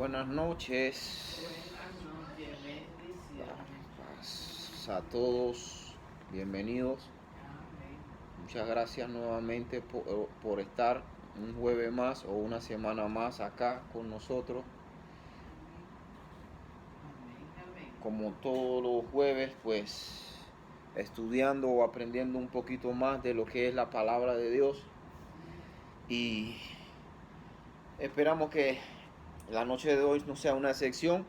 Buenas noches. Buenas noches, bendiciones. Paz a todos, bienvenidos. Amén. Muchas gracias nuevamente por estar un jueves más o una semana más acá con nosotros. Amén, amén. Como todos los jueves, pues estudiando o aprendiendo un poquito más de lo que es la palabra de Dios. Y esperamos que la noche de hoy no sea una excepción,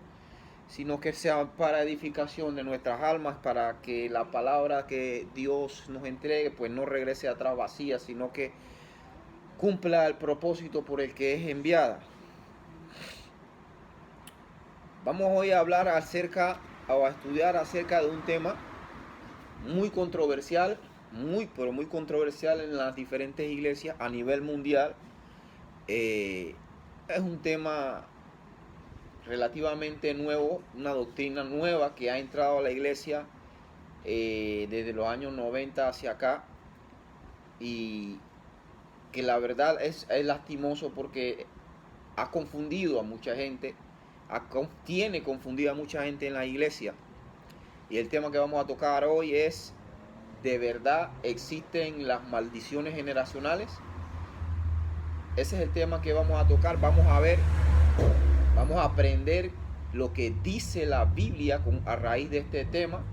sino que sea para edificación de nuestras almas, para que la palabra que Dios nos entregue pues no regrese atrás vacía, sino que cumpla el propósito por el que es enviada. Vamos hoy a hablar acerca o a estudiar acerca de un tema muy controversial, pero muy controversial en las diferentes iglesias a nivel mundial. Es un tema relativamente nuevo, una doctrina nueva que ha entrado a la iglesia desde los años 90 hacia acá, y que la verdad es lastimoso porque ha confundido a mucha gente, tiene confundida a mucha gente en la iglesia. Y el tema que vamos a tocar hoy es: ¿de verdad existen las maldiciones generacionales? Ese es el tema que vamos a tocar. Vamos a aprender lo que dice la Biblia a raíz de este tema,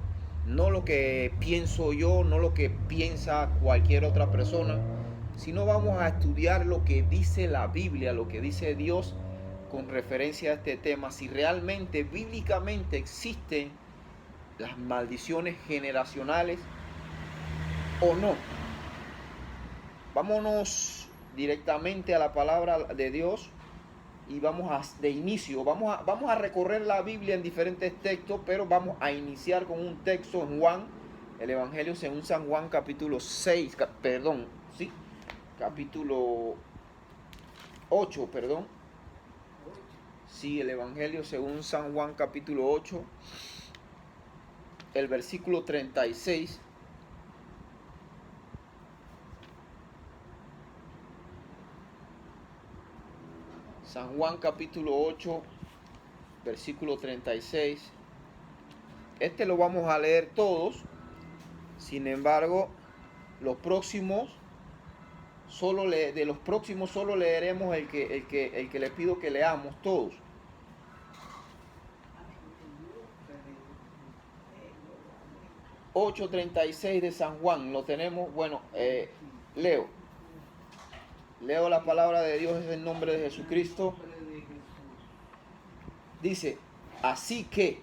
no lo que pienso yo, no lo que piensa cualquier otra persona, sino vamos a estudiar lo que dice la Biblia, lo que dice Dios con referencia a este tema, si realmente bíblicamente existen las maldiciones generacionales o no. Vámonos directamente a la palabra de Dios. Y vamos a recorrer la Biblia en diferentes textos, pero vamos a iniciar con un texto en Juan, el Evangelio según San Juan, capítulo 8, Sí, el Evangelio según San Juan, capítulo 8, el versículo 36. San Juan, capítulo 8, versículo 36. Este lo vamos a leer todos. Sin embargo, los próximos solo leeremos el que les pido que leamos todos. 8:36 de San Juan, lo tenemos. Bueno, leo la palabra de Dios en el nombre de Jesucristo. Dice: así que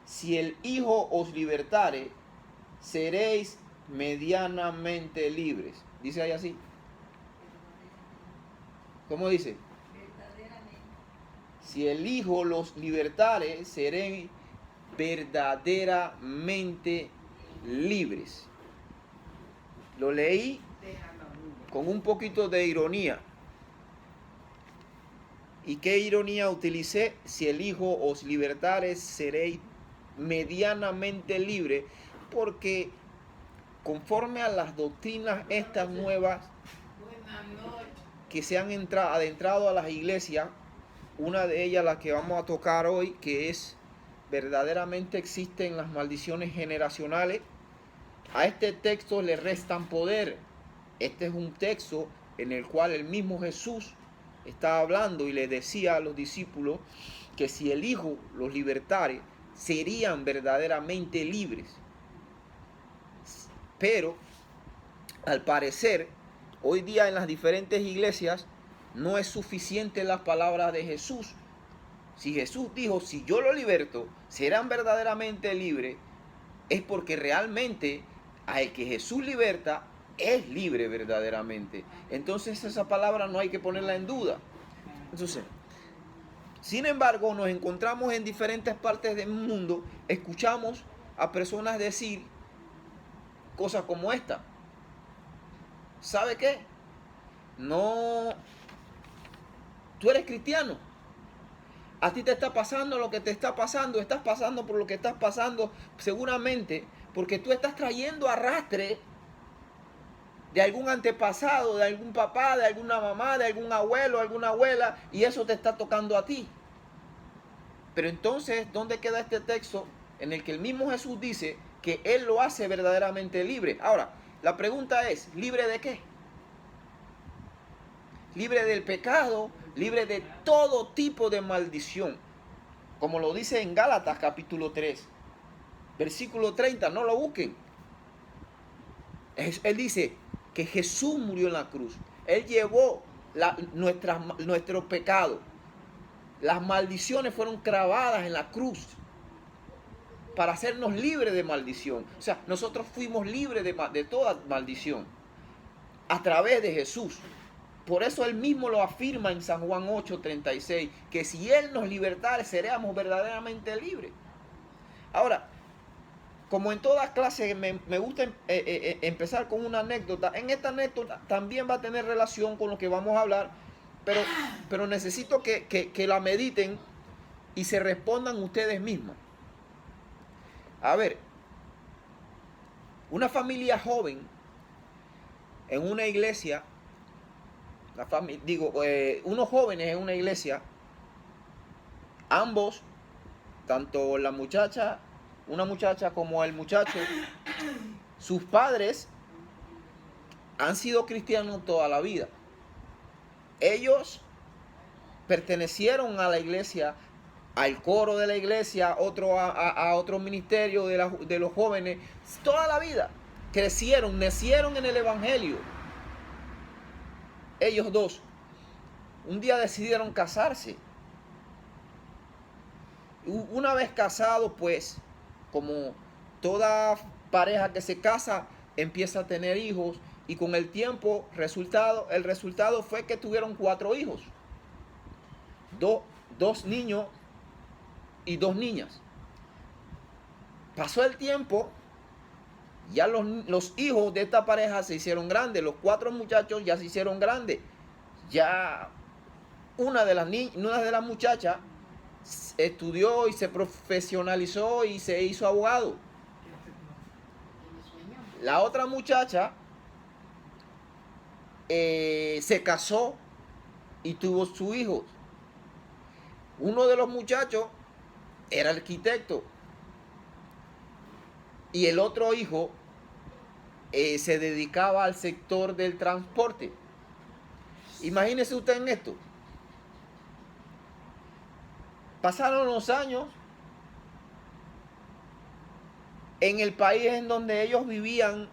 si el Hijo os libertare, seréis medianamente libres. Dice ahí así. ¿Cómo dice? Verdaderamente. Si el Hijo los libertare, seréis verdaderamente libres. Lo leí con un poquito de ironía. ¿Y qué ironía utilicé? Si el Hijo os libertare, seréis medianamente libres, porque conforme a las doctrinas estas nuevas que se han adentrado a las iglesias, una de ellas la que vamos a tocar hoy, que es: verdaderamente existen las maldiciones generacionales. A este texto le restan poder. Este es un texto en el cual el mismo Jesús estaba hablando y le decía a los discípulos que si el Hijo los libertare, serían verdaderamente libres. Pero al parecer, hoy día en las diferentes iglesias no es suficiente las palabras de Jesús. Si Jesús dijo: si yo lo liberto, serán verdaderamente libres, es porque realmente al que Jesús liberta es libre verdaderamente. Entonces esa palabra no hay que ponerla en duda. Entonces, sin embargo, nos encontramos en diferentes partes del mundo, escuchamos a personas decir cosas como esta: ¿sabe qué? No, tú eres cristiano, a ti te está pasando lo que te está pasando, estás pasando por lo que estás pasando, seguramente porque tú estás trayendo arrastre de algún antepasado, de algún papá, de alguna mamá, de algún abuelo, alguna abuela, y eso te está tocando a ti. Pero entonces, ¿dónde queda este texto en el que el mismo Jesús dice que Él lo hace verdaderamente libre? Ahora, la pregunta es, ¿libre de qué? Libre del pecado, libre de todo tipo de maldición. Como lo dice en Gálatas capítulo 3, versículo 30, no lo busquen. Él dice que Jesús murió en la cruz. Él llevó nuestro pecado. Las maldiciones fueron clavadas en la cruz para hacernos libres de maldición. O sea, nosotros fuimos libres de toda maldición a través de Jesús. Por eso él mismo lo afirma en San Juan 8:36, que si Él nos libertare, seremos verdaderamente libres. Ahora, como en todas clases, me gusta empezar con una anécdota. En esta anécdota también va a tener relación con lo que vamos a hablar, pero necesito que la mediten y se respondan ustedes mismos. A ver, una familia joven en una iglesia, unos jóvenes en una iglesia, ambos, tanto una muchacha como el muchacho, sus padres han sido cristianos toda la vida. Ellos pertenecieron a la iglesia, al coro de la iglesia, a otro ministerio de los jóvenes, toda la vida. Nacieron en el evangelio. Ellos dos, un día decidieron casarse. Una vez casados, pues, como toda pareja que se casa, empieza a tener hijos, y con el tiempo, el resultado fue que tuvieron 4 hijos. Dos niños y 2 niñas. Pasó el tiempo, ya los hijos de esta pareja se hicieron grandes, los 4 muchachos ya se hicieron grandes. Ya una de las muchachas estudió y se profesionalizó y se hizo abogado. La otra muchacha se casó y tuvo su hijo. Uno de los muchachos era arquitecto y el otro hijo se dedicaba al sector del transporte. Imagínese usted en esto. Pasaron los años. En el país en donde ellos vivían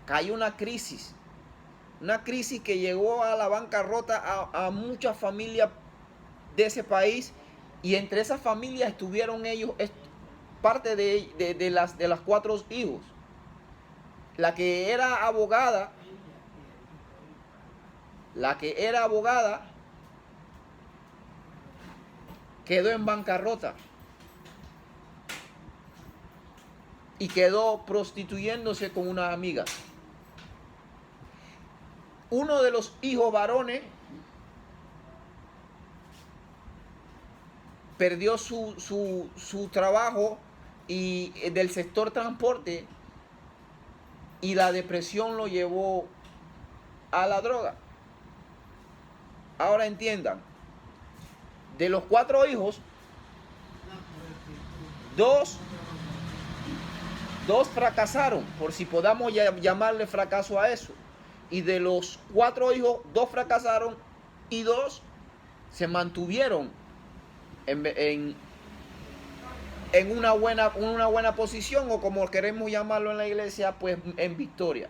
cayó una crisis que llegó a la bancarrota a muchas familias de ese país, y entre esas familias estuvieron ellos, parte de las 4 hijos. La que era abogada quedó en bancarrota y quedó prostituyéndose con una amiga. Uno de los hijos varones perdió su trabajo y del sector transporte, y la depresión lo llevó a la droga. Ahora entiendan, de los 4 hijos, dos fracasaron, por si podamos llamarle fracaso a eso. Y de los 4 hijos, 2 fracasaron y 2 se mantuvieron en una buena posición, o como queremos llamarlo en la iglesia, pues en victoria.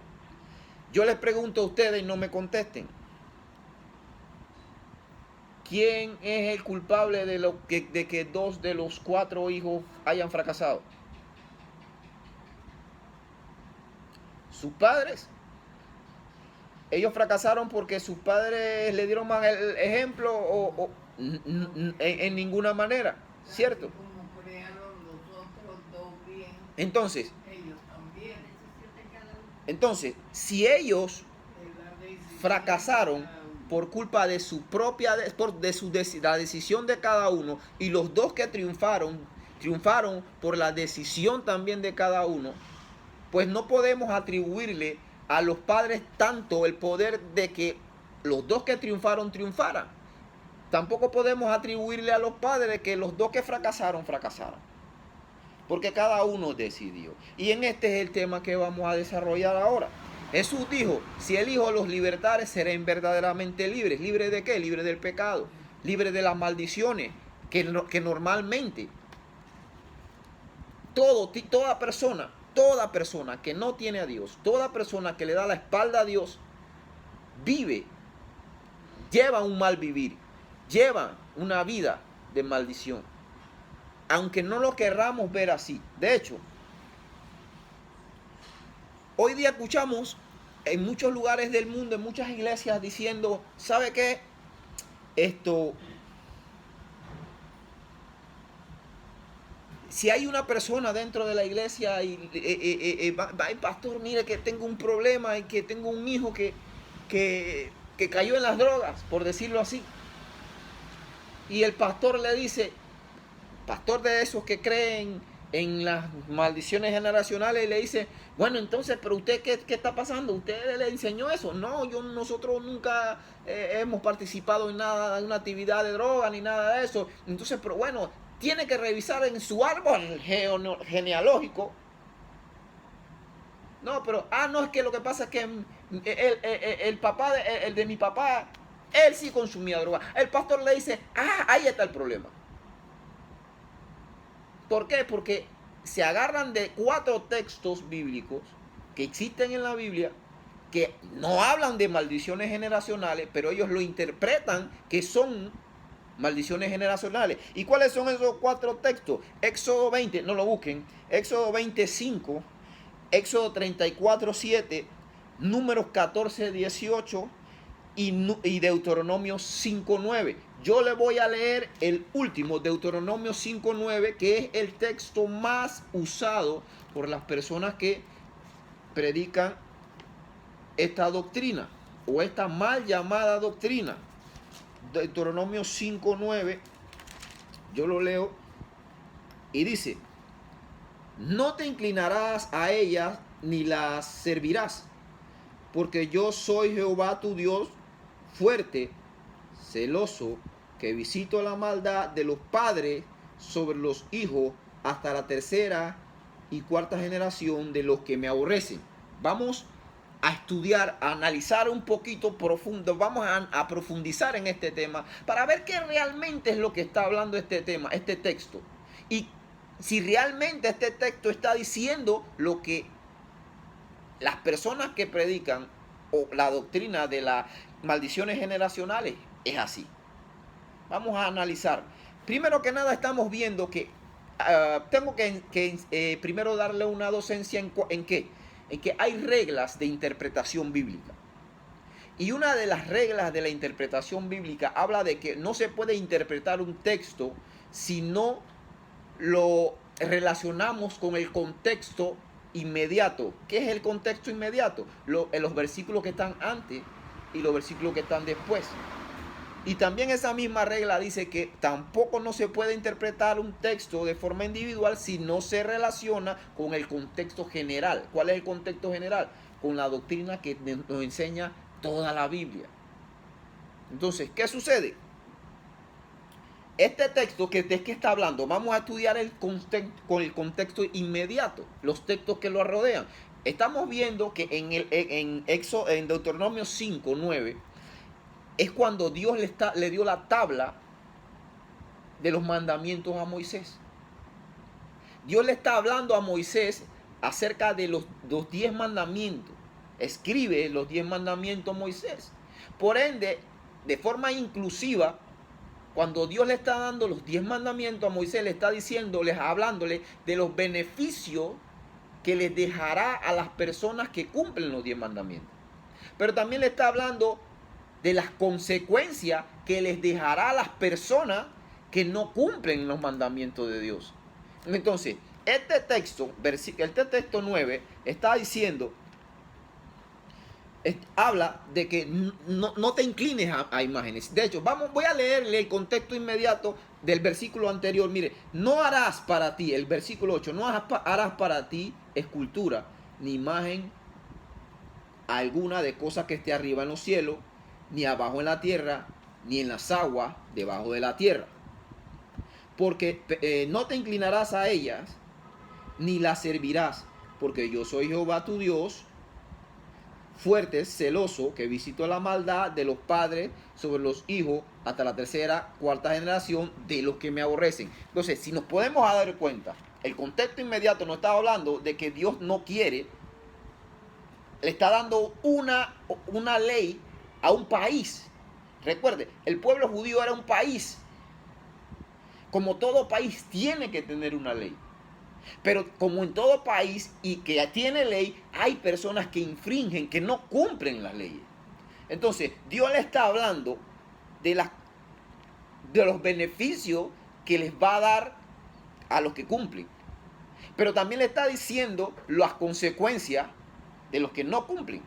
Yo les pregunto a ustedes y no me contesten. ¿Quién es el culpable de que 2 de los 4 hijos hayan fracasado? ¿Sus padres? Ellos fracasaron porque sus padres le dieron mal el ejemplo, o en ninguna manera, ¿cierto? Como crearon los otros 2 bien, Entonces, ellos también. si ellos fracasaron por culpa de su propia, la decisión de cada uno, y los 2 que triunfaron por la decisión también de cada uno, pues no podemos atribuirle a los padres tanto el poder de que los 2 que triunfaran. tampoco podemos atribuirle a los padres que los dos que fracasaron. Porque cada uno decidió. Y en este es el tema que vamos a desarrollar ahora. Jesús dijo, si el Hijo los libertare, serán verdaderamente libres. ¿Libres de qué? Libres del pecado. Libres de las maldiciones que normalmente toda persona que no tiene a Dios, toda persona que le da la espalda a Dios, lleva un mal vivir, lleva una vida de maldición. Aunque no lo querramos ver así. De hecho, hoy día escuchamos en muchos lugares del mundo, en muchas iglesias diciendo, ¿sabe qué? Si hay una persona dentro de la iglesia y pastor, mire que tengo un problema y que tengo un hijo que cayó en las drogas, por decirlo así. Y el pastor le dice, pastor de esos que creen en las maldiciones generacionales, y le dice, bueno, entonces, pero usted, ¿qué está pasando? ¿Usted le enseñó eso? No, nosotros nunca hemos participado en nada, en una actividad de droga, ni nada de eso. Entonces, pero bueno, tiene que revisar en su árbol genealógico. No, pero, no, es que lo que pasa es que el papá, el de mi papá, él sí consumía droga. El pastor le dice, ahí está el problema. ¿Por qué? Porque se agarran de 4 textos bíblicos que existen en la Biblia que no hablan de maldiciones generacionales, pero ellos lo interpretan que son maldiciones generacionales. ¿Y cuáles son esos 4 textos? Éxodo 20, no lo busquen, Éxodo 25, Éxodo 34, 7, Números 14, 18 y Deuteronomio 5:9. Yo le voy a leer el último, Deuteronomio 5:9, que es el texto más usado por las personas que predican esta doctrina o esta mal llamada doctrina. Deuteronomio 5:9, yo lo leo y dice, no te inclinarás a ellas ni las servirás, porque yo soy Jehová tu Dios, fuerte, celoso, que visito la maldad de los padres sobre los hijos hasta la 3ª y 4ª generación de los que me aborrecen. Vamos a estudiar, a analizar un poquito profundo, vamos a profundizar en este tema para ver qué realmente es lo que está hablando este tema, este texto. Y si realmente este texto está diciendo lo que las personas que predican o la doctrina de las maldiciones generacionales es así. Vamos a analizar. Primero que nada estamos viendo que tengo que primero darle una docencia en que hay reglas de interpretación bíblica. Y una de las reglas de la interpretación bíblica habla de que no se puede interpretar un texto si no lo relacionamos con el contexto inmediato. ¿Qué es el contexto inmediato? Los versículos que están antes y los versículos que están después. Y también esa misma regla dice que tampoco no se puede interpretar un texto de forma individual si no se relaciona con el contexto general. ¿Cuál es el contexto general? Con la doctrina que nos enseña toda la Biblia. Entonces, ¿qué sucede? Este texto ¿de qué está hablando? Vamos a estudiar con el contexto inmediato, los textos que lo rodean. Estamos viendo que en Deuteronomio 5:9 es cuando Dios le dio la tabla de los mandamientos a Moisés. Dios le está hablando a Moisés acerca de los 10 mandamientos. Escribe los 10 mandamientos a Moisés. Por ende, de forma inclusiva, cuando Dios le está dando los 10 mandamientos a Moisés, le está hablándole de los beneficios que les dejará a las personas que cumplen los 10 mandamientos. Pero también le está hablando de las consecuencias que les dejará a las personas que no cumplen los mandamientos de Dios. Entonces, este texto 9 está diciendo, habla de que no te inclines a imágenes. De hecho, voy a leerle el contexto inmediato del versículo anterior. Mire, no harás para ti, el versículo 8, no harás para ti escultura, ni imagen alguna de cosa que esté arriba en los cielos, ni abajo en la tierra, ni en las aguas debajo de la tierra. Porque no te inclinarás a ellas, ni las servirás, porque yo soy Jehová tu Dios, fuerte, celoso, que visito la maldad de los padres sobre los hijos hasta la tercera, cuarta generación de los que me aborrecen. Entonces, si nos podemos dar cuenta, el contexto inmediato nos está hablando de que Dios no quiere, le está dando una ley a un país. Recuerde, el pueblo judío era un país. Como todo país tiene que tener una ley. Pero como en todo país y que tiene ley, hay personas que infringen, que no cumplen las leyes. Entonces, Dios le está hablando de los beneficios que les va a dar a los que cumplen. Pero también le está diciendo las consecuencias de los que no cumplen.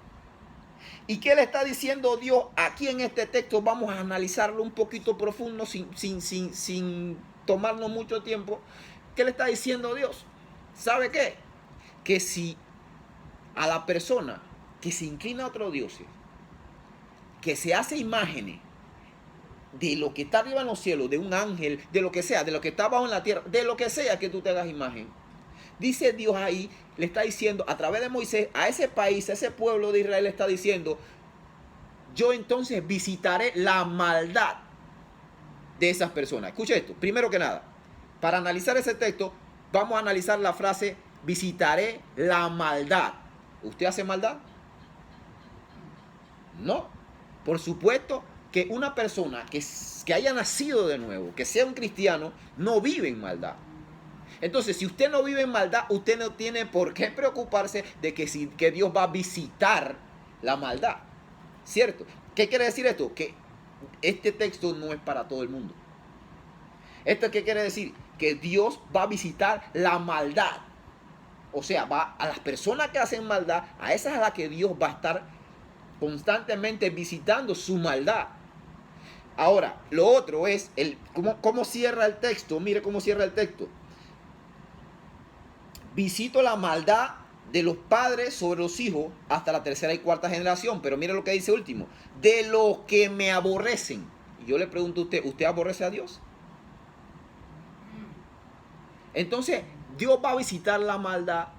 ¿Y qué le está diciendo Dios aquí en este texto? Vamos a analizarlo un poquito profundo sin tomarnos mucho tiempo. ¿Qué le está diciendo Dios? ¿Sabe qué? Que si a la persona que se inclina a otros dioses, que se hace imágenes de lo que está arriba en los cielos, de un ángel, de lo que sea, de lo que está abajo en la tierra, de lo que sea que tú te hagas imagen, dice Dios ahí, le está diciendo a través de Moisés, a ese país, a ese pueblo de Israel, le está diciendo, yo entonces visitaré la maldad de esas personas. Escuche esto, primero que nada, para analizar ese texto, vamos a analizar la frase, visitaré la maldad. ¿Usted hace maldad? No. Por supuesto que una persona que haya nacido de nuevo, que sea un cristiano, no vive en maldad. Entonces, si usted no vive en maldad, usted no tiene por qué preocuparse de que Dios va a visitar la maldad. ¿Cierto? ¿Qué quiere decir esto? Que este texto no es para todo el mundo. ¿Esto qué quiere decir? Que Dios va a visitar la maldad. O sea, va a las personas que hacen maldad, a esas a las que Dios va a estar constantemente visitando su maldad. Ahora, lo otro es cómo cierra el texto. Mire cómo cierra el texto. Visito la maldad de los padres sobre los hijos hasta la tercera y cuarta generación. Pero mire lo que dice último. De los que me aborrecen. Y yo le pregunto a usted, ¿usted aborrece a Dios? Entonces, Dios va a visitar la maldad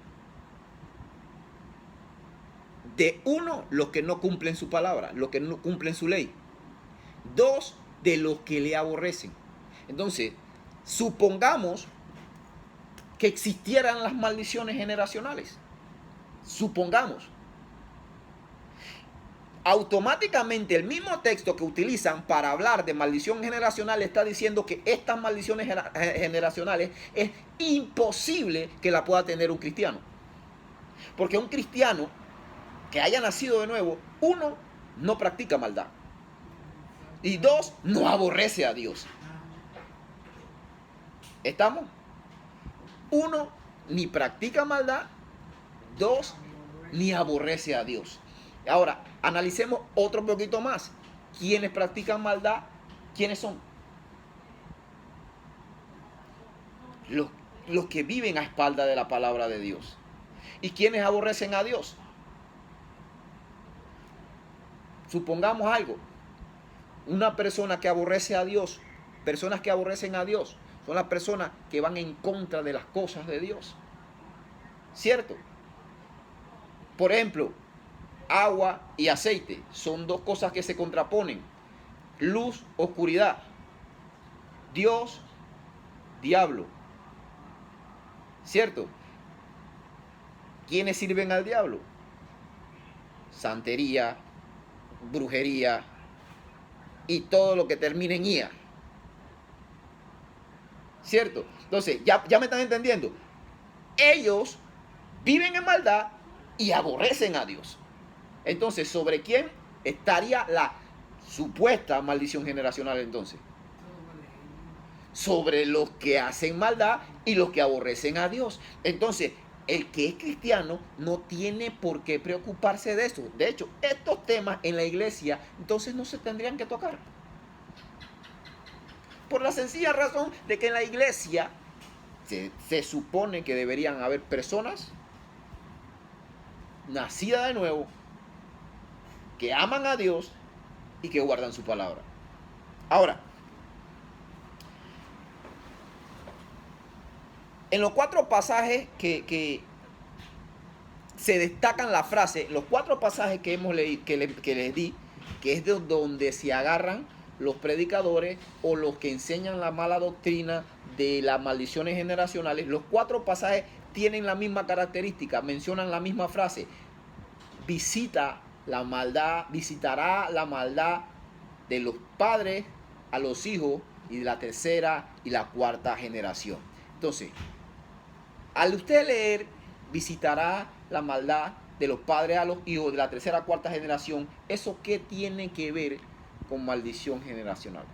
de uno, los que no cumplen su palabra, los que no cumplen su ley. Dos, de los que le aborrecen. Entonces, supongamos que existieran las maldiciones generacionales. Supongamos. Automáticamente el mismo texto que utilizan para hablar de maldición generacional está diciendo que estas maldiciones generacionales es imposible que la pueda tener un cristiano. Porque un cristiano que haya nacido de nuevo, uno, no practica maldad. Y dos, no aborrece a Dios. ¿Estamos? Uno, ni practica maldad. Dos, ni aborrece a Dios. Ahora, analicemos otro poquito más. ¿Quiénes practican maldad? ¿Quiénes son? Los que viven a espalda de la palabra de Dios. ¿Y quiénes aborrecen a Dios? Supongamos algo. Una persona que aborrece a Dios, personas que aborrecen a Dios, son las personas que van en contra de las cosas de Dios. ¿Cierto? Por ejemplo, agua y aceite son dos cosas que se contraponen. Luz, oscuridad. Dios, diablo. ¿Cierto? ¿Quiénes sirven al diablo? Santería, brujería y todo lo que termine en IA. ¿Cierto? Entonces, ya me están entendiendo. Ellos viven en maldad y aborrecen a Dios. Entonces, ¿sobre quién estaría la supuesta maldición generacional entonces? Sobre los que hacen maldad y los que aborrecen a Dios. Entonces, el que es cristiano no tiene por qué preocuparse de eso. De hecho, estos temas en la iglesia entonces no se tendrían que tocar. Por la sencilla razón de que en la iglesia se supone que deberían haber personas nacidas de nuevo, que aman a Dios y que guardan su palabra. Ahora, en los 4 pasajes que se destacan la frase, los 4 pasajes que hemos leído, que les di, que es de donde se agarran los predicadores o los que enseñan la mala doctrina de las maldiciones generacionales, los 4 pasajes tienen la misma característica, mencionan la misma frase: visita la maldad, visitará la maldad de los padres a los hijos y de la tercera y la cuarta generación. Entonces, al usted leer visitará la maldad de los padres a los hijos de la tercera cuarta generación, ¿eso qué tiene que ver con maldición generacional?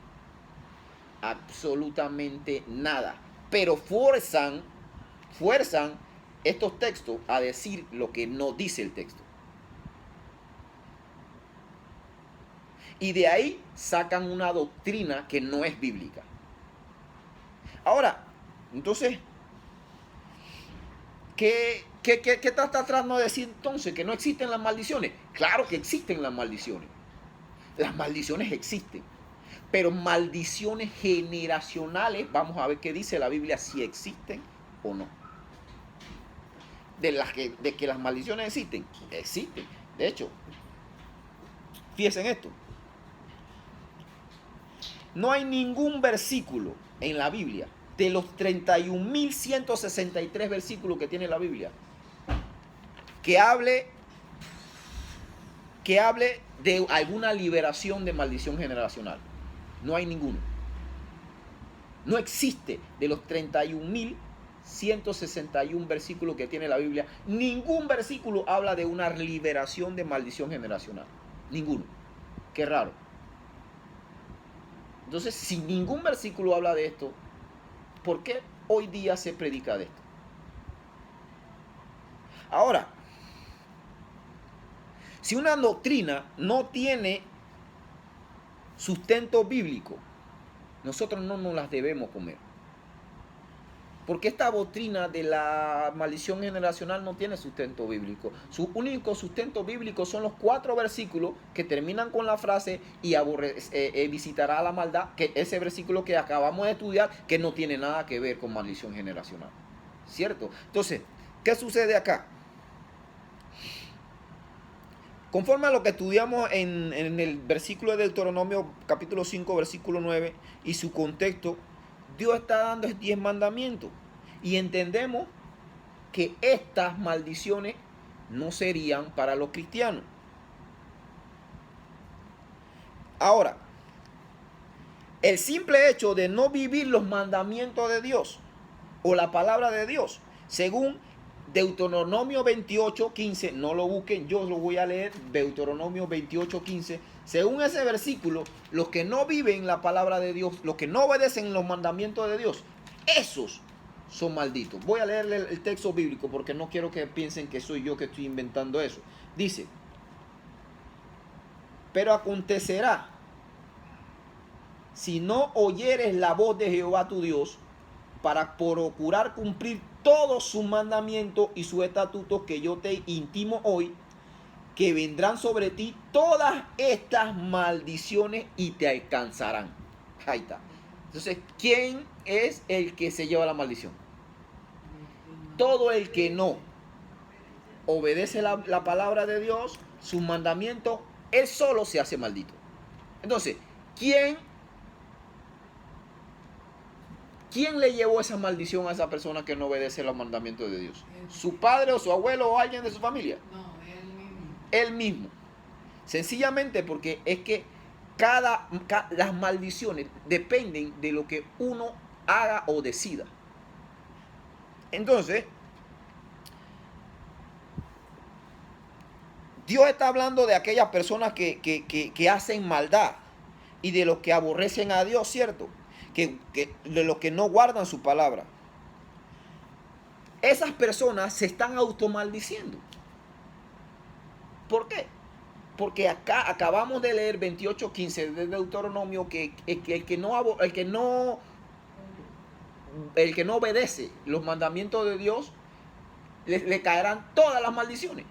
Absolutamente nada. Pero fuerzan estos textos a decir lo que no dice el texto. Y de ahí sacan una doctrina que no es bíblica. Ahora, entonces, ¿qué está tratando de decir entonces? ¿Que no existen las maldiciones? Claro que existen las maldiciones. Las maldiciones existen. Pero maldiciones generacionales, vamos a ver qué dice la Biblia, si existen o no. De que las maldiciones existen, existen. De hecho, fíjense en esto. No hay ningún versículo en la Biblia, de los 31.163 versículos que tiene la Biblia, que hable de alguna liberación de maldición generacional. No hay ninguno. No existe, de los 31.161 versículos que tiene la Biblia, ningún versículo habla de una liberación de maldición generacional. Ninguno. Qué raro. Entonces, si ningún versículo habla de esto, ¿por qué hoy día se predica de esto? Ahora, si una doctrina no tiene sustento bíblico, nosotros no nos las debemos comer. Porque esta doctrina de la maldición generacional no tiene sustento bíblico. Su único sustento bíblico son los 4 versículos que terminan con la frase y visitará la maldad, que ese versículo que acabamos de estudiar, que no tiene nada que ver con maldición generacional. ¿Cierto? Entonces, ¿qué sucede acá? Conforme a lo que estudiamos en el versículo de Deuteronomio capítulo 5, versículo 9 y su contexto, Dios está dando 10 mandamientos y entendemos que estas maldiciones no serían para los cristianos. Ahora, el simple hecho de no vivir los mandamientos de Dios o la palabra de Dios, según Deuteronomio 28:15, no lo busquen, yo lo voy a leer, Deuteronomio 28:15. Según ese versículo, los que no viven la palabra de Dios, los que no obedecen los mandamientos de Dios, esos son malditos. Voy a leerle el texto bíblico porque no quiero que piensen que soy yo que estoy inventando eso. Dice: pero acontecerá, si no oyeres la voz de Jehová tu Dios, para procurar cumplir todos sus mandamientos y sus estatutos que yo te intimo hoy, que vendrán sobre ti todas estas maldiciones y te alcanzarán. Ahí está. Entonces, ¿quién es el que se lleva la maldición? Todo el que no obedece la palabra de Dios, sus mandamientos, él solo se hace maldito. Entonces, ¿quién le llevó esa maldición a esa persona que no obedece los mandamientos de Dios? ¿Su padre o su abuelo o alguien de su familia? No, él mismo. Él mismo. Sencillamente porque es que las maldiciones dependen de lo que uno haga o decida. Entonces, Dios está hablando de aquellas personas que hacen maldad y de los que aborrecen a Dios, ¿cierto? De los que no guardan su palabra. Esas personas se están automaldiciendo. ¿Por qué? Porque acá acabamos de leer 28:15 de Deuteronomio que el que no obedece los mandamientos de Dios, le caerán todas las maldiciones.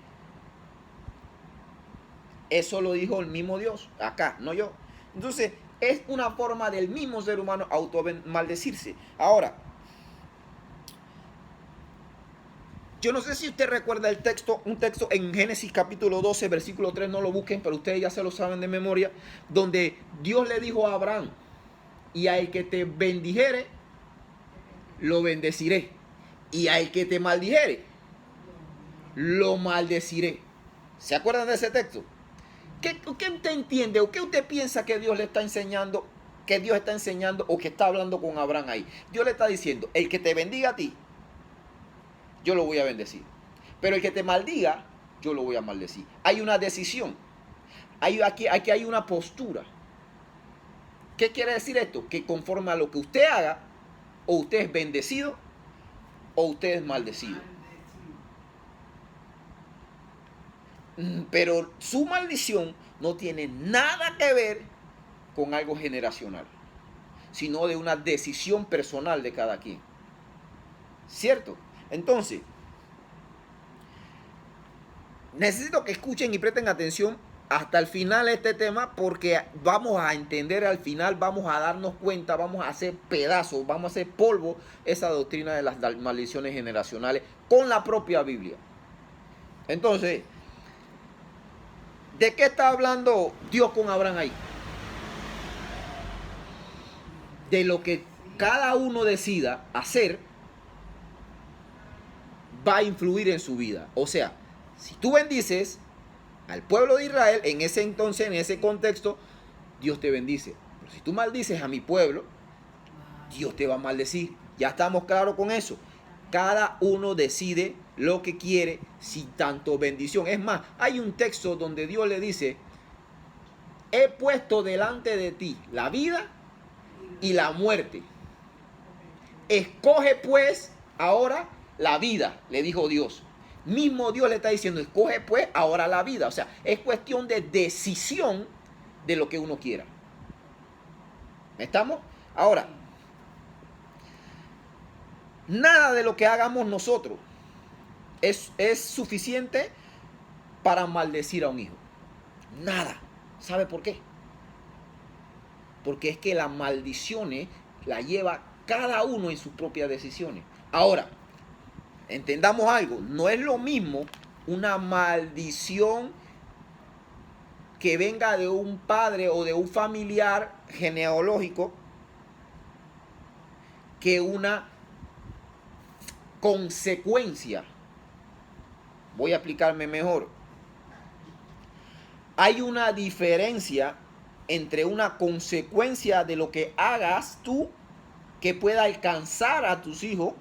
Eso lo dijo el mismo Dios, acá, no yo. Entonces, Es una forma del mismo ser humano auto-maldecirse. Ahora, yo no sé si usted recuerda el texto, un texto en Génesis capítulo 12, versículo 3, no lo busquen, pero ustedes ya se lo saben de memoria, donde Dios le dijo a Abraham, y al que te bendijere, lo bendeciré, y al que te maldijere, lo maldeciré. ¿Se acuerdan de ese texto? ¿Qué usted entiende o qué usted piensa que Dios le está enseñando, que Dios está enseñando o que está hablando con Abraham ahí? Dios le está diciendo, el que te bendiga a ti, yo lo voy a bendecir. Pero el que te maldiga, yo lo voy a maldecir. Hay una decisión. Aquí hay una postura. ¿Qué quiere decir esto? Que conforme a lo que usted haga, o usted es bendecido, o usted es maldecido. Pero su maldición no tiene nada que ver con algo generacional, sino de una decisión personal de cada quien. ¿Cierto? Entonces, necesito que escuchen y presten atención hasta el final de este tema, porque vamos a entender al final, vamos a darnos cuenta, vamos a hacer pedazos, vamos a hacer polvo esa doctrina de las maldiciones generacionales con la propia Biblia. Entonces, ¿de qué está hablando Dios con Abraham ahí? De lo que cada uno decida hacer va a influir en su vida. O sea, si tú bendices al pueblo de Israel, en ese entonces, en ese contexto, Dios te bendice. Pero si tú maldices a mi pueblo, Dios te va a maldecir. Ya estamos claros con eso. Cada uno decide lo que quiere sin tanto bendición. Es más, hay un texto donde Dios le dice, he puesto delante de ti la vida y la muerte. Escoge pues ahora la vida, le dijo Dios. Mismo Dios le está diciendo, escoge pues ahora la vida. O sea, es cuestión de decisión de lo que uno quiera. ¿Estamos? Ahora, nada de lo que hagamos nosotros es suficiente para maldecir a un hijo. Nada. ¿Sabe por qué? Porque es que las maldiciones las lleva cada uno en sus propias decisiones. Ahora, entendamos algo, no es lo mismo una maldición que venga de un padre o de un familiar genealógico que una consecuencia. Voy a explicarme mejor. Hay una diferencia entre una consecuencia de lo que hagas tú que pueda alcanzar a tus hijos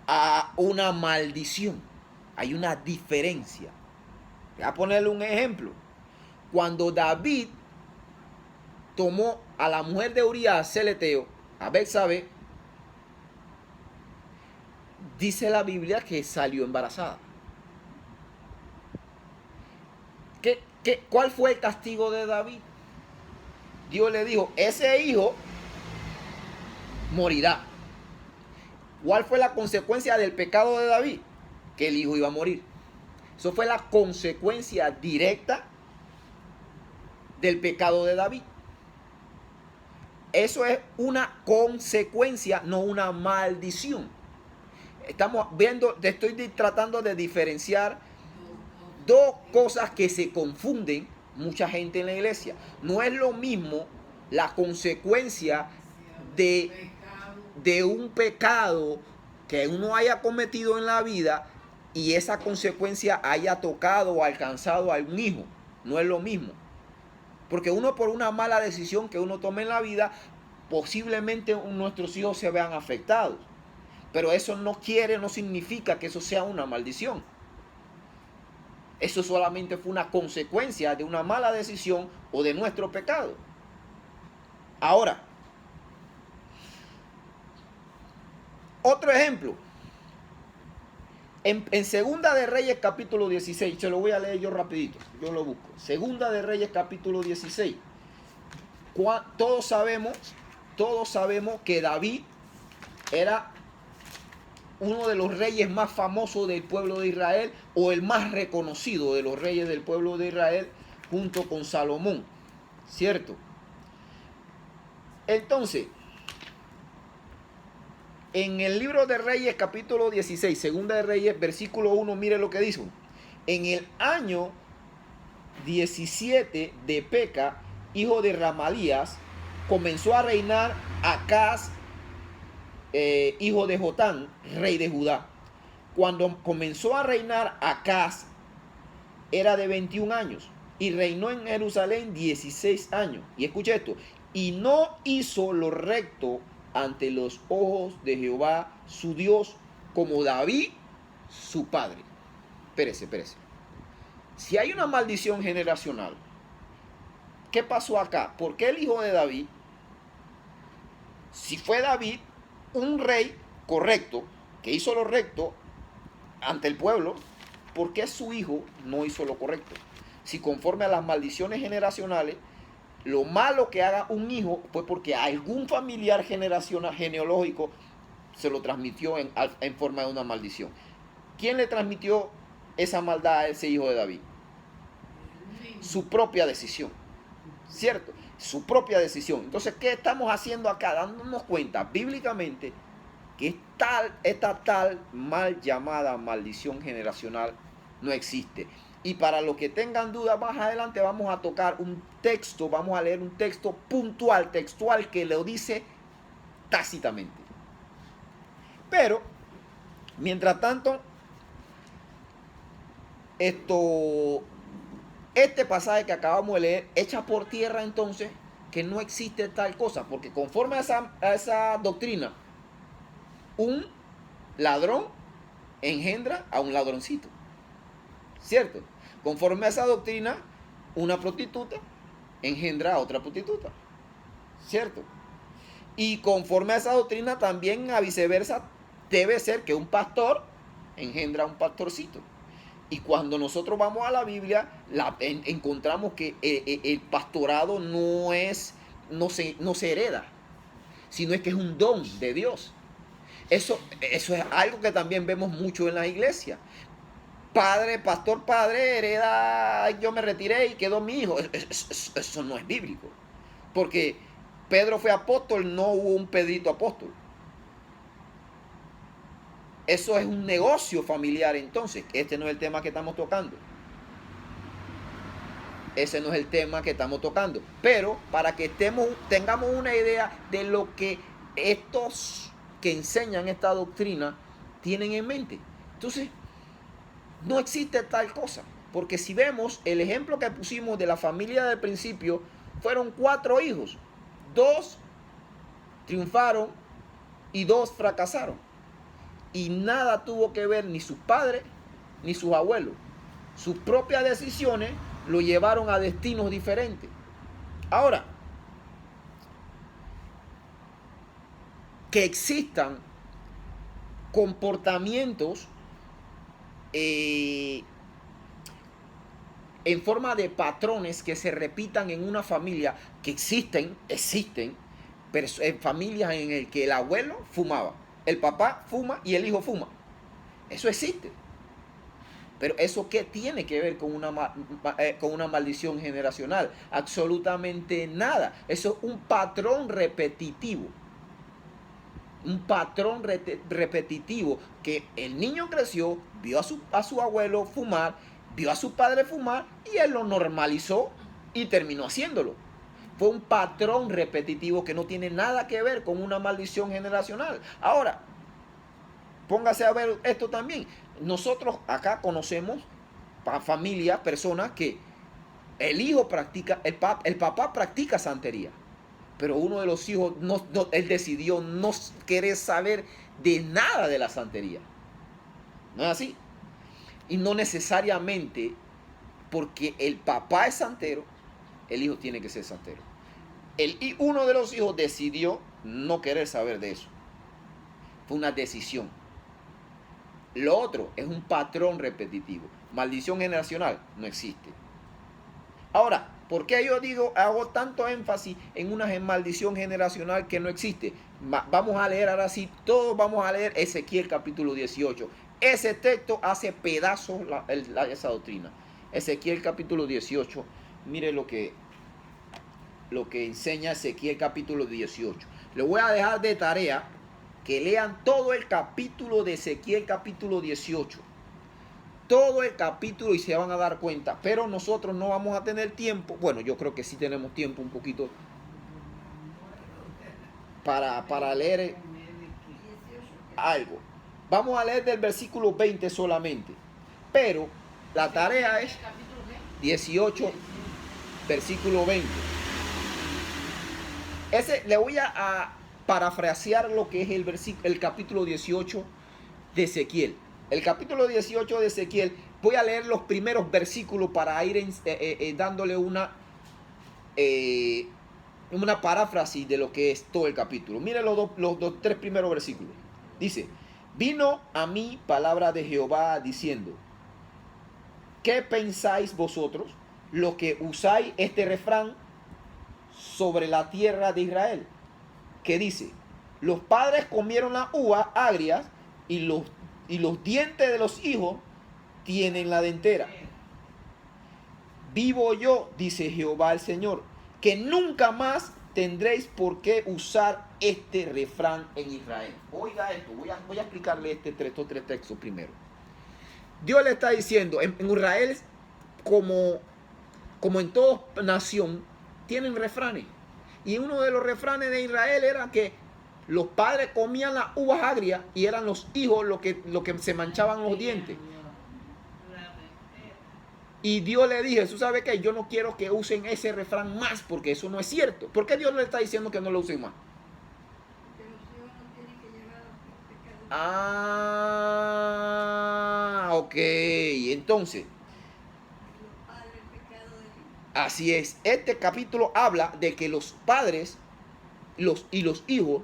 a una maldición. Hay una diferencia. Voy a ponerle un ejemplo. Cuando David tomó a la mujer de Urías celeteo, a Betsabé, dice la Biblia que salió embarazada. ¿Cuál fue el castigo de David? Dios le dijo, ese hijo morirá. ¿Cuál fue la consecuencia del pecado de David? Que el hijo iba a morir. Eso fue la consecuencia directa del pecado de David. Eso es una consecuencia, no una maldición. Estamos viendo, estoy tratando de diferenciar dos cosas que se confunden mucha gente en la iglesia. No es lo mismo la consecuencia de un pecado que uno haya cometido en la vida y esa consecuencia haya tocado o alcanzado a un hijo. No es lo mismo. Porque uno, por una mala decisión que uno tome en la vida, posiblemente nuestros hijos se vean afectados. Pero eso no significa que eso sea una maldición. Eso solamente fue una consecuencia de una mala decisión o de nuestro pecado. Ahora, otro ejemplo. En Segunda de Reyes capítulo 16, se lo voy a leer yo rapidito, yo lo busco. Segunda de Reyes capítulo 16. Todos sabemos que David era uno de los reyes más famosos del pueblo de Israel, o el más reconocido de los reyes del pueblo de Israel, junto con Salomón, ¿cierto? Entonces, en el libro de Reyes, capítulo 16, segunda de Reyes, versículo 1, mire lo que dice. En el año 17 de Peca, hijo de Ramalías, comenzó a reinar Acaz, hijo de Jotán, rey de Judá. Cuando comenzó a reinar Acaz, era de 21 años y reinó en Jerusalén 16 años. Y escucha esto, y no hizo lo recto ante los ojos de Jehová su Dios, como David su padre. Espérese. Si hay una maldición generacional, ¿qué pasó acá? ¿Por qué el hijo de David, si fue David un rey correcto, que hizo lo recto ante el pueblo, por qué su hijo no hizo lo correcto? Si conforme a las maldiciones generacionales, lo malo que haga un hijo fue porque algún familiar generacional, genealógico, se lo transmitió en forma de una maldición. ¿Quién le transmitió esa maldad a ese hijo de David? Su propia decisión, ¿cierto? Su propia decisión. Entonces, ¿qué estamos haciendo acá? Dándonos cuenta bíblicamente que esta tal mal llamada maldición generacional no existe. Y para los que tengan dudas, más adelante vamos a tocar un texto, vamos a leer un texto puntual, textual, que lo dice tácitamente. Pero, mientras tanto, este pasaje que acabamos de leer echa por tierra entonces que no existe tal cosa, porque conforme a esa doctrina, un ladrón engendra a un ladroncito, ¿cierto? Conforme a esa doctrina, una prostituta engendra a otra prostituta, ¿cierto? Y conforme a esa doctrina también a viceversa debe ser que un pastor engendra a un pastorcito. Y cuando nosotros vamos a la Biblia, encontramos que el pastorado no se hereda, sino es que es un don de Dios. Eso es algo que también vemos mucho en las iglesias. Pastor padre, hereda, yo me retiré y quedó mi hijo. Eso no es bíblico. Porque Pedro fue apóstol, no hubo un Pedrito apóstol. Eso es un negocio familiar entonces. Este no es el tema que estamos tocando. Ese no es el tema que estamos tocando. Pero para que tengamos una idea de lo que estos que enseñan esta doctrina tienen en mente. Entonces, no existe tal cosa. Porque si vemos el ejemplo que pusimos de la familia del principio, fueron 4 hijos. 2 triunfaron y 2 fracasaron. Y nada tuvo que ver ni sus padres ni sus abuelos. Sus propias decisiones lo llevaron a destinos diferentes. Ahora, que existan comportamientos en forma de patrones que se repitan en una familia, que existen, pero en familias en el que el abuelo fumaba, el papá fuma y el hijo fuma. Eso existe. Pero ¿eso qué tiene que ver con una maldición generacional? Absolutamente nada. Eso es un patrón repetitivo. Un patrón repetitivo que el niño creció, vio a su abuelo fumar, vio a su padre fumar y él lo normalizó y terminó haciéndolo. Fue un patrón repetitivo que no tiene nada que ver con una maldición generacional. Ahora, póngase a ver esto también. Nosotros acá conocemos familias, personas que el hijo practica, el papá practica santería. Pero uno de los hijos, él decidió no querer saber de nada de la santería. ¿No es así? Y no necesariamente porque el papá es santero, el hijo tiene que ser santero. Uno de los hijos decidió no querer saber de eso. Fue una decisión. Lo otro es un patrón repetitivo. Maldición generacional no existe. Ahora, ¿por qué yo hago tanto énfasis en una maldición generacional que no existe? Vamos a leer ahora sí, todos vamos a leer Ezequiel capítulo 18. Ese texto hace pedazos esa doctrina. Ezequiel capítulo 18, mire lo que lo que enseña Ezequiel capítulo 18. Les voy a dejar de tarea que lean todo el capítulo de Ezequiel capítulo 18. Todo el capítulo y se van a dar cuenta. Pero nosotros no vamos a tener tiempo. Bueno, yo creo que sí tenemos tiempo un poquito para leer algo. Vamos a leer del versículo 20 solamente. Pero la tarea es 18, versículo 20. Le voy a parafrasear lo que es el capítulo 18 de Ezequiel. El capítulo 18 de Ezequiel, voy a leer los primeros versículos para ir dándole una paráfrasis de lo que es todo el capítulo. Miren los tres primeros versículos. Dice: vino a mí palabra de Jehová diciendo: ¿qué pensáis vosotros, lo que usáis este refrán sobre la tierra de Israel? Que dice: los padres comieron las uvas agrias y los dientes de los hijos tienen la dentera. Vivo yo, dice Jehová el Señor, que nunca más tendréis por qué usar este refrán en Israel. Oiga esto, voy a explicarle estos tres textos primero. Dios le está diciendo, en Israel, como en toda nación, tienen refranes. Y uno de los refranes de Israel era que los padres comían las uvas agrias y eran los hijos los que se manchaban los dientes. Y Dios le dijo: ¿tú sabes qué? Yo no quiero que usen ese refrán más, porque eso no es cierto. ¿Por qué Dios le está diciendo que no lo usen más? Ah, ok. Entonces, así es. Este capítulo habla de que los padres y los hijos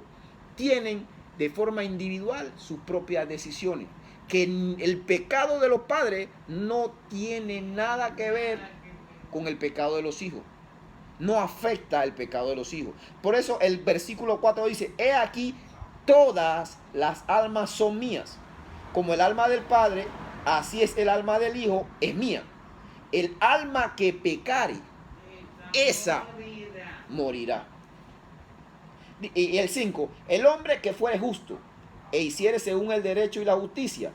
tienen de forma individual sus propias decisiones. Que el pecado de los padres no tiene nada que ver con el pecado de los hijos. No afecta el pecado de los hijos. Por eso el versículo 4 dice: he aquí, todas las almas son mías. Como el alma del padre, así es el alma del hijo, es mía. El alma que pecare, esa morirá. Y el 5, el hombre que fuere justo e hiciere según el derecho y la justicia,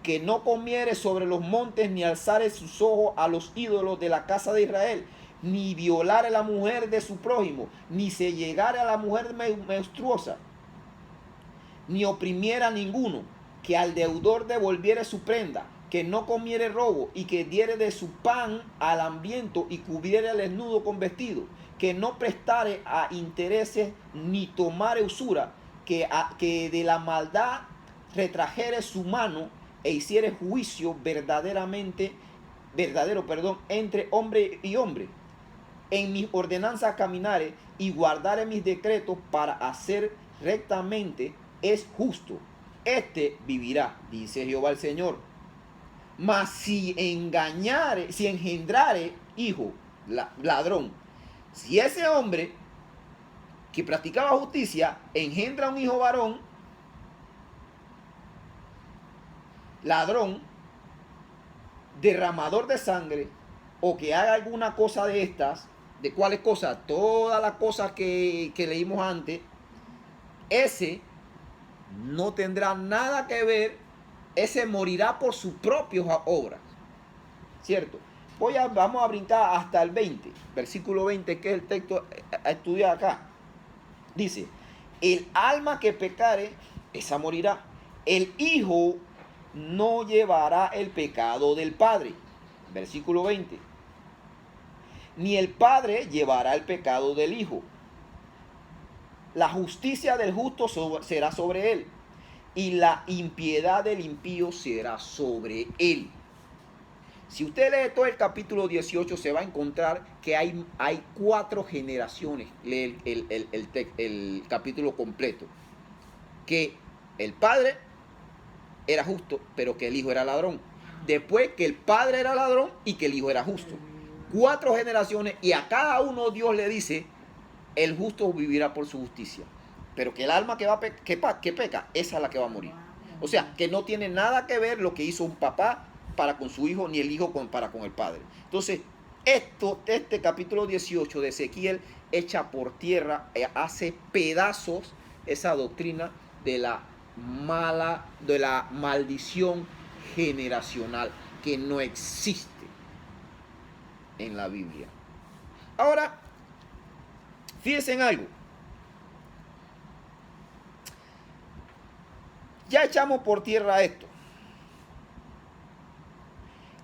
que no comiere sobre los montes, ni alzare sus ojos a los ídolos de la casa de Israel, ni violare la mujer de su prójimo, ni se llegare a la mujer menstruosa, ni oprimiera a ninguno, que al deudor devolviere su prenda, que no comiere robo, y que diere de su pan al hambriento, y cubriere al desnudo con vestido, que no prestare a intereses, ni tomare usura, que de la maldad retrajere su mano, e hiciere juicio verdadero, entre hombre y hombre. En mis ordenanzas caminare, y guardare mis decretos para hacer rectamente, es justo. Este vivirá, dice Jehová el Señor. Mas si engendrare hijo ladrón, si ese hombre que practicaba justicia engendra un hijo varón ladrón, derramador de sangre, o que haga alguna cosa de estas, ¿de cuáles cosas? Todas las cosas que leímos antes, ese no tendrá nada que ver, ese morirá por sus propias obras, ¿cierto? Vamos a brincar hasta el 20, versículo 20, que es el texto a estudiar acá. Dice: el alma que pecare, esa morirá. El hijo no llevará el pecado del padre. Versículo 20. Ni el padre llevará el pecado del hijo. La justicia del justo será sobre él, y la impiedad del impío será sobre él. Si usted lee todo el capítulo 18, se va a encontrar que hay 4 generaciones. Lee el capítulo completo. Que el padre era justo, pero que el hijo era ladrón. Después que el padre era ladrón y que el hijo era justo. 4 generaciones, y a cada uno Dios le dice: el justo vivirá por su justicia. Pero que el alma que peca, esa es la que va a morir. O sea, que no tiene nada que ver lo que hizo un papá para con su hijo, ni el hijo para con el padre. Entonces, Este capítulo 18 de Ezequiel echa por tierra, hace pedazos esa doctrina de de la maldición generacional que no existe en la Biblia. Ahora, fíjense en algo. Ya echamos por tierra esto.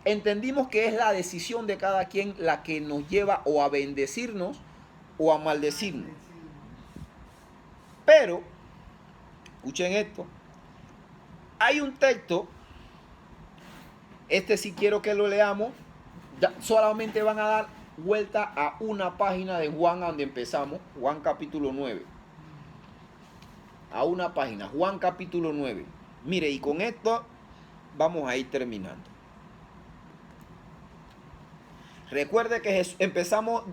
Entendimos que es la decisión de cada quien la que nos lleva o a bendecirnos o a maldecirnos. Pero, escuchen esto. Hay un texto, este sí quiero que lo leamos. Ya solamente van a dar vuelta a una página de Juan donde empezamos, Juan capítulo 9. A una página, Juan capítulo 9. Mire, y con esto vamos a ir terminando. Recuerde que empezamos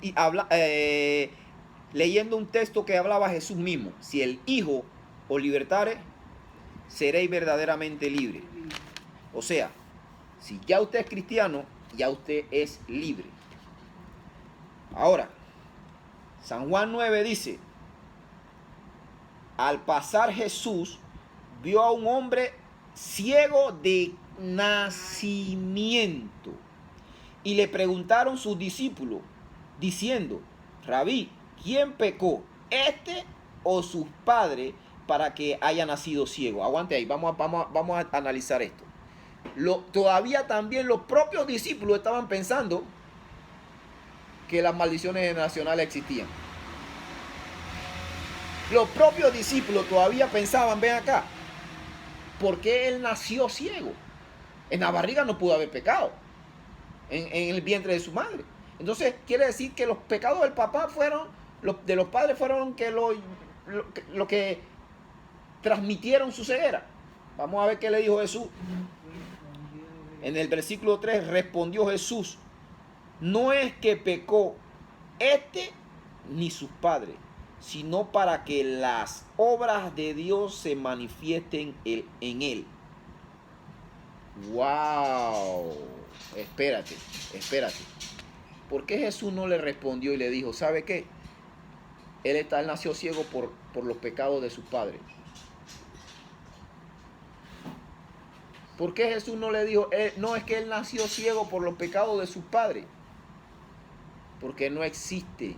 leyendo un texto que hablaba Jesús mismo. Si el Hijo os libertare, seréis verdaderamente libre. O sea, si ya usted es cristiano, ya usted es libre. Ahora, San Juan 9 dice, al pasar Jesús vio a un hombre ciego de nacimiento. Y le preguntaron sus discípulos, diciendo, Rabí, ¿quién pecó, este o sus padres, para que haya nacido ciego? Aguante ahí, vamos a analizar esto. Todavía también los propios discípulos estaban pensando que las maldiciones generacionales existían. Los propios discípulos todavía pensaban, ven acá, ¿por qué él nació ciego? En la barriga no pudo haber pecado. En el vientre de su madre. Entonces quiere decir que los pecados del papá de los padres fueron que lo que transmitieron su ceguera. Vamos a ver qué le dijo Jesús. En el versículo 3 respondió Jesús, no es que pecó este ni sus padres, sino para que las obras de Dios se manifiesten en él. ¡Wow! Espérate. ¿Por qué Jesús no le respondió y le dijo, ¿sabe qué? Él nació ciego por los pecados de sus padres. ¿Por qué Jesús no le dijo, no es que él nació ciego por los pecados de sus padres? Porque no existe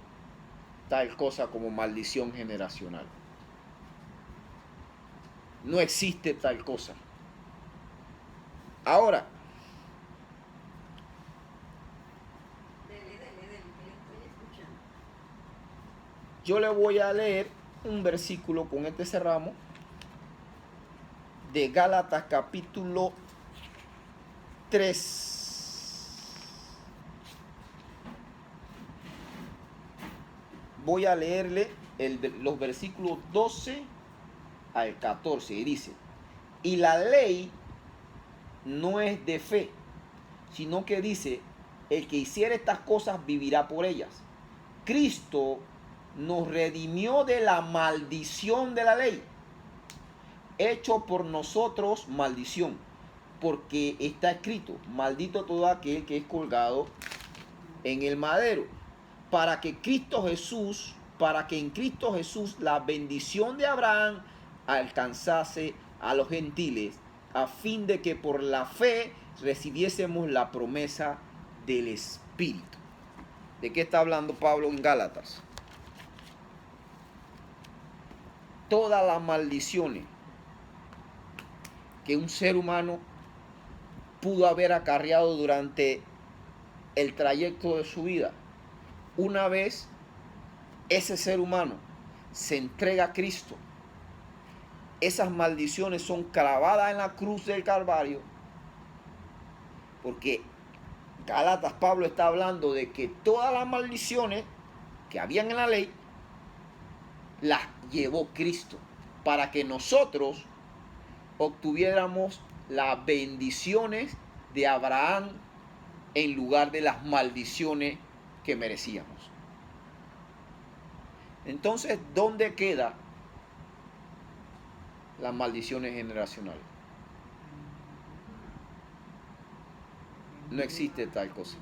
tal cosa como maldición generacional. No existe tal cosa. Ahora, yo le voy a leer un versículo, con este cerramos, de Gálatas capítulo 3. Voy a leerle los versículos 12 al 14 y dice, y la ley no es de fe, sino que dice, el que hiciere estas cosas vivirá por ellas. Cristo nos redimió de la maldición de la ley, hecho por nosotros maldición, porque está escrito, maldito todo aquel que es colgado en el madero, para que en Cristo Jesús la bendición de Abraham alcanzase a los gentiles, a fin de que por la fe recibiésemos la promesa del Espíritu. ¿De qué está hablando Pablo en Gálatas? Todas las maldiciones que un ser humano pudo haber acarreado durante el trayecto de su vida, una vez ese ser humano se entrega a Cristo, esas maldiciones son clavadas en la cruz del Calvario, porque Gálatas, Pablo está hablando de que todas las maldiciones que habían en la ley las llevó Cristo para que nosotros obtuviéramos las bendiciones de Abraham en lugar de las maldiciones que merecíamos. Entonces, ¿dónde quedan las maldiciones generacionales? No existe tal cosa.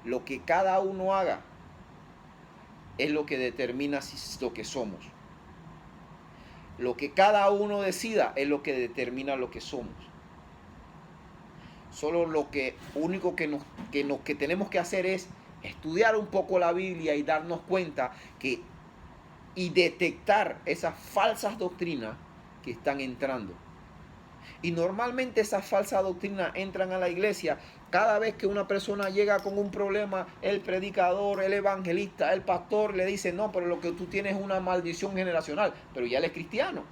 Lo que cada uno haga es lo que determina lo que somos. Lo que cada uno decida es lo que determina lo que somos. Solo lo único que tenemos que hacer es estudiar un poco la Biblia y darnos cuenta y detectar esas falsas doctrinas que están entrando. Y normalmente esas falsas doctrinas entran a la iglesia cada vez que una persona llega con un problema. El predicador, el evangelista, el pastor le dice: no, pero lo que tú tienes es una maldición generacional. Pero ya él es cristiano.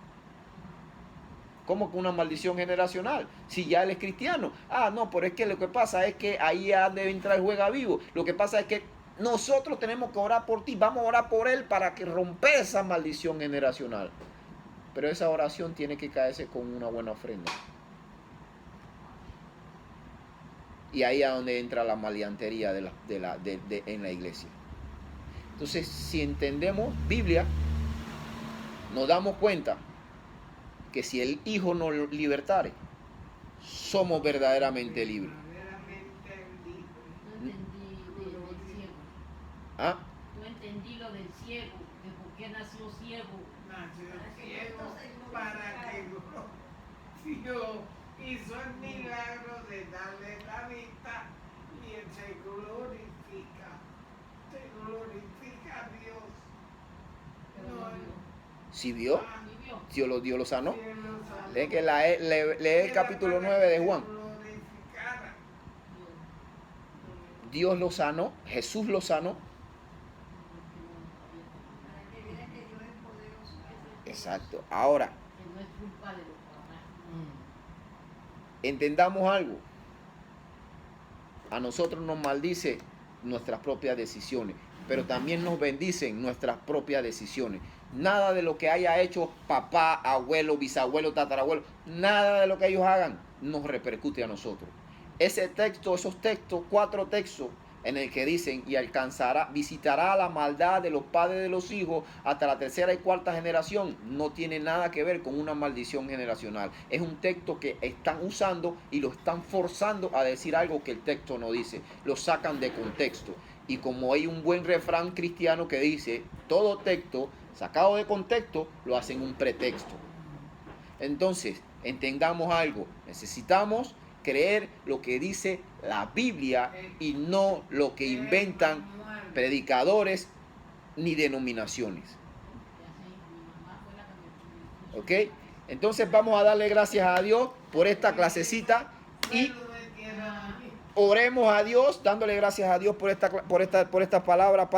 ¿Cómo que una maldición generacional? Si ya él es cristiano. Ah, no, pero es que lo que pasa es que ahí ya debe entrar el juega vivo. Lo que pasa es que nosotros tenemos que orar por ti. Vamos a orar por él para que rompa esa maldición generacional. Pero esa oración tiene que caerse con una buena ofrenda. Y ahí es donde entra la maleantería en la iglesia. Entonces, si entendemos Biblia, nos damos cuenta que si el Hijo nos libertare, somos verdaderamente libres. No entendí del ciego. ¿Ah? No entendí lo del ciego, de por qué nació ciego. Nació ciego para que Dios hizo el milagro de darle la vista y él se glorifica a Dios. Pero no vio. ¿Sí vio? ¿Sí vio? Dios lo sanó. Dios lo sanó. Lee el capítulo 9 de Juan. Glorificara. Dios lo sanó, Jesús lo sanó. Para que viera que Dios es poderoso. Exacto. Ahora, Que no es culpa de los papás. entendamos algo. A nosotros nos maldice nuestras propias decisiones, pero también nos bendicen nuestras propias decisiones. Nada de lo que haya hecho papá, abuelo, bisabuelo, tatarabuelo, nada de lo que ellos hagan nos repercute a nosotros. Ese texto, esos textos, 4 textos en el que dicen: y visitará la maldad de los padres de los hijos hasta la 3ª y 4ª generación, no tiene nada que ver con una maldición generacional. Es un texto que están usando y lo están forzando a decir algo que el texto no dice. Lo sacan de contexto. Y como hay un buen refrán cristiano que dice: todo texto sacado de contexto lo hacen un pretexto. Entonces, entendamos algo. Necesitamos creer lo que dice la Biblia y no lo que inventan predicadores ni denominaciones. Mi mamá fue la que me ¿Ok? Entonces vamos a darle gracias a Dios por esta clasecita y oremos a Dios, dándole gracias a Dios por esta palabra.